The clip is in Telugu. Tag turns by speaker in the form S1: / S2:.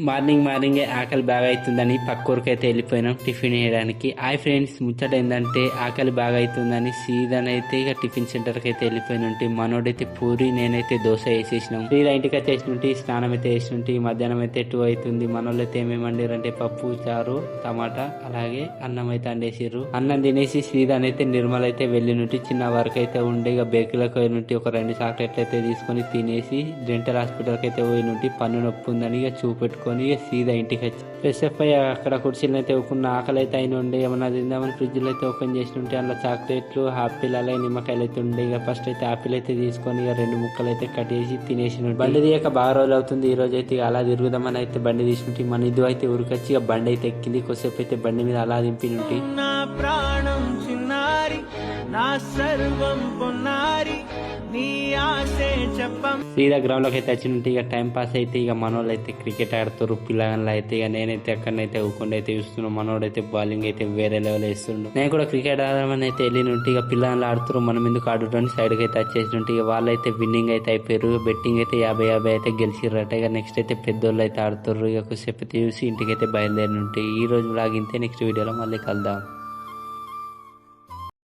S1: మార్నింగే ఆకలి బాగా అవుతుందని పక్కూరికి అయితే వెళ్ళిపోయినాం టిఫిన్ చేయడానికి. హాయ్ ఫ్రెండ్స్, ముచ్చట ఏంటంటే ఆకలి బాగా అవుతుందని సీదానైతే ఇక టిఫిన్ సెంటర్కి అయితే వెళ్ళిపోయినంటే మనోడైతే పూరి, నేనైతే దోశ వేసేసినాం. సీదా ఇంటికి వచ్చేసినట్టు స్నానం అయితే వేసినట్టు మధ్యాహ్నం అయితే 2 అవుతుంది. మనోళ్ళు అయితే ఏమేమి వండారంటే పప్పు, చారు, టమాటా అలాగే అన్నం అయితే వండేసిర్రు. అన్నం తినేసి సీదానైతే నిర్మల్ అయితే వెళ్ళినట్టు చిన్న వరకు అయితే ఉండే ఇక బేకరీలోకి పోయినట్టు ఒక 2 చాక్లెట్లు అయితే తీసుకొని తినేసి డెంటల్ హాస్పిటల్కి అయితే పోయినట్టు పన్ను నొప్పి ఉందని ఇక చూపెట్టుకొని సీదా ఇంటికి వచ్చి ఫ్రెష్ అప్ అయ్యి అక్కడ కుర్చీలు అయితే ఒక్కున్న ఆకలి అయితే అయిన ఉండే ఏమన్నా తిందామని ఫ్రిడ్జ్ లో అయితే ఓపెన్ చేసి ఉంటే అందులో చాక్లెట్లు, ఆపిల్ అలాగే నిమ్మకాయలు అయితే ఉండే. ఇక ఫస్ట్ అయితే ఆపిల్ అయితే తీసుకొని ఇక 2 ముక్కలు అయితే కట్ చేసి తినేసి బండి తీయక బాగా రోజులు అవుతుంది. ఈ రోజు అయితే అలా తిరుగుదామని అయితే బండి తీసుకుంటే మన ఇద్దరు అయితే ఉరికొచ్చి ఇక బండి అయితే ఎక్కింది. కొద్దిసేపు అయితే బండి మీద అలా దింపి నుండి ప్రాణం చిన్నారి నా సర్వం పొన్నారి సీదా గ్రౌండ్ లోకి అయితే వచ్చినట్టు ఇక టైం పాస్ అయితే ఇక మనోళ్ళు అయితే క్రికెట్ ఆడుతారు పిల్లగాళ్ళు అయితే. ఇక నేనైతే అక్కడనైతే ఊకుండా అయితే చూస్తున్నాను. మనోడు అయితే బౌలింగ్ అయితే వేరే లెవెల్ వేస్తుండు. నేను కూడా క్రికెట్ ఆడమని అయితే వెళ్ళినట్టు ఇక పిల్లగాళ్ళు ఆడుతారు, మనం ఎందుకు ఆడుతుంటే సైడ్ కి అయితే వచ్చేసినట్టు ఇక వాళ్ళు అయితే విన్నింగ్ అయితే అయిపోయారు. బెట్టింగ్ అయితే 50-50 అయితే గెలిచిర్రట. ఇక నెక్స్ట్ అయితే పెద్దోళ్ళు అయితే ఆడుతారు. ఇక కొద్దిసేపు అయితే చూసి ఇంటికి అయితే బయలుదేరినట్టు. ఈ రోజు బ్లాగ్ ఇంతే, నెక్స్ట్ వీడియోలో మళ్ళీ కలుద్దాం.